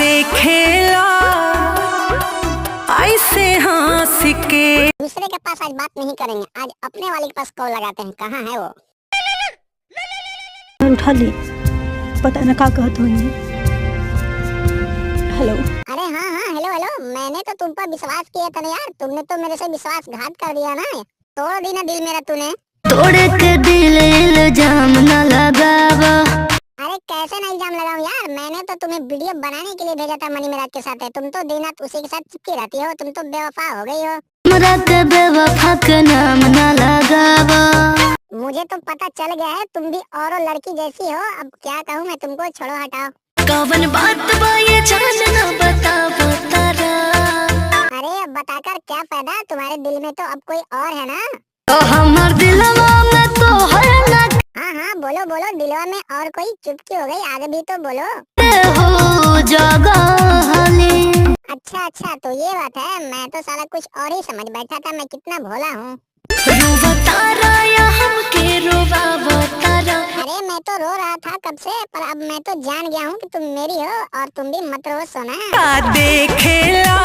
देखेला ऐसे हंस के। दूसरे के पास आज बात नहीं करेंगे, आज अपने वाले के पास कॉल लगाते हैं। कहाँ है वो? उठा ली, पता न क्या कहत होंगे। हेलो। अरे हाँ हाँ, हेलो हेलो। मैंने तो तुम पर विश्वास किया था ना यार, तुमने तो मेरे से विश्वासघात कर दिया ना। तोड़ दी ना दिल मेरा तूने। तोड़े के दिल इल्जाम न लगावा। अरे कैसे ना इल्जाम लगाऊं यार, मैंने तो तुम्हें वीडियो बनाने के लिए भेजा था मनी मेराज के साथ। है तुम तो दिन रात उसी के साथ चिपकी रहती हो, तुम तो बेवफा हो गई हो। हमरा के बेवफा के नाम न लगावा। मुझे तो पता चल गया है तुम भी औरों लड़की जैसी हो। अब क्या कहूँ मैं तुमको, छोड़ो हटाओ। कवन बात बा ये जान न बतावा तारा। अरे अब बताकर क्या फायदा, तुम्हारे दिल में तो अब कोई और है ना। तो हमर दिलवा में तो है ना। हाँ हाँ बोलो बोलो, दिलवा में और कोई चुपकी हो गई, आगे भी तो बोलो। हो जगह हली। अच्छा अच्छा, तो ये बात है। मैं तो साला कुछ और ही समझ बैठा था, मैं कितना भोला हूँ। रोवा तारा या हमके रोवा तारा। अरे मैं तो रो रहा था कब से, पर अब मैं तो जान गया हूँ कि तुम मेरी हो और तुम भी मत रो सोना। का देखेला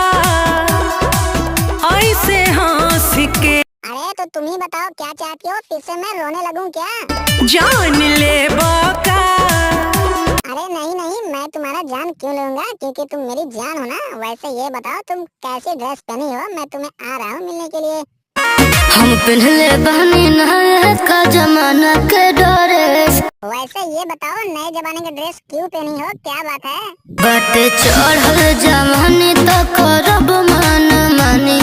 ऐसे हंस के। अरे तो तुम ही बताओ क्या चाहती हो, फिर से मैं रोने लगूं क्या? जान ले बाका। अरे नहीं नहीं, मैं तुम्हारा जान क्यों लूंगा, क्योंकि तुम मेरी जान हो ना। वैसे ये बताओ तुम कैसी ड्रेस पहनी हो, मैं तुम्हें आ रहा हूँ मिलने के लिए। हम पहनले बहनी नया का जमाना के ड्रेस। वैसे ये बताओ नए जमाने के ड्रेस क्यों पहनी हो, क्या बात है? बाटे चढ़ल जवानी तो करब मन मानी।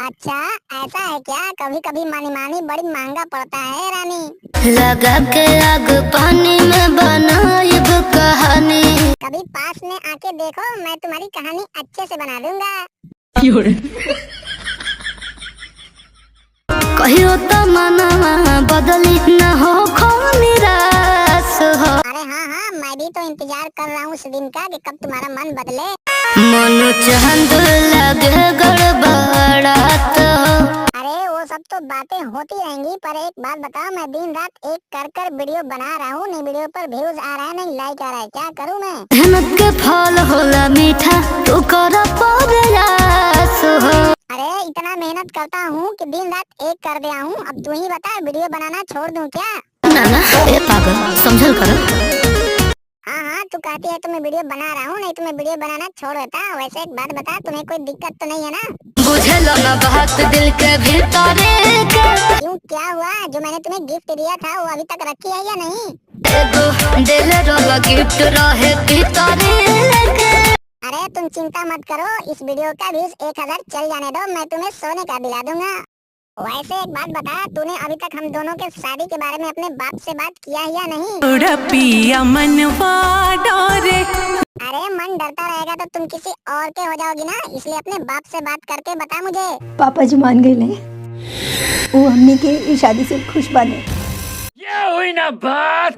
अच्छा ऐसा है क्या? कभी कभी मानी मानी बड़ी महंगा पड़ता है रानी। लगा के आग पानी में बनाइब कहानी। कभी पास में आके देखो, मैं तुम्हारी कहानी अच्छे से बना दूंगा। कहियो तो मनवा बदली न हो खो निराश हो। अरे हाँ हाँ, मैं भी तो इंतजार कर रहा हूँ उस दिन का कि कब तुम्हारा मन बदले। मनो चांद लगे गड़बड़ात हो। अरे वो सब तो बातें होती रहेंगी, पर एक बात बताओ, मैं दिन रात एक कर वीडियो बना रहा हूँ, नहीं वीडियो पर व्यूज आ रहा है नहीं लाइक आ रहा है, क्या करूँ मैं? मेहनत के फल होला मीठा, तू कर प्रयास हो। अरे इतना मेहनत करता हूँ कि दिन रात एक कर दिया हूँ, अब तू ही बता वीडियो बनाना छोड़ दूँ क्या? ना ना ए पागल, समझल कर। हाँ हाँ, तू कहती है तो मैं वीडियो बना रहा हूँ, नहीं तो मैं वीडियो बनाना छोड़ देता। वैसे एक बात बता, तुम्हें कोई दिक्कत तो नहीं है ना? बुझे ना बात दिल के भीतर के। क्यों, क्या हुआ? जो मैंने तुम्हें गिफ्ट दिया था वो अभी तक रखी है या नहीं? एगो दिल रो गिफ्ट रहे भीतर के। अरे तुम चिंता मत करो, इस वीडियो का व्यूज 1000 चल जाने दो, मैं तुम्हें सोने का दिला दूंगा। वैसे एक बात बता, तूने अभी तक हम दोनों के शादी के बारे में अपने बाप से बात किया है या नहीं? पिया मनवा डरे। अरे मन डरता रहेगा तो तुम किसी और के हो जाओगी ना, इसलिए अपने बाप से बात करके बता मुझे। पापा जी मान गए ले, वो हमने के शादी से खुश बाने। ये हुई ना बात,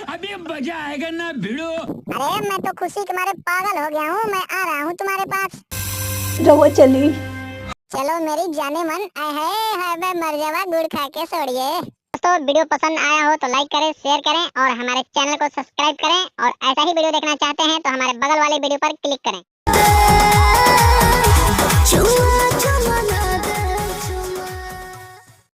अभी मजा आएगा ना भिड़ो। अरे मैं तो खुशी के मारे पागल हो गया हूँ, मैं आ रहा हूँ तुम्हारे पास। रवा चली। चलो मेरी जाने मन, है मैं मर जावा गुड़ खा के सोड़िए। दोस्तों वीडियो पसंद आया हो तो लाइक करें, शेयर करें और हमारे चैनल को सब्सक्राइब करें। और ऐसा ही वीडियो देखना चाहते हैं तो हमारे बगल वाले वीडियो पर क्लिक करें।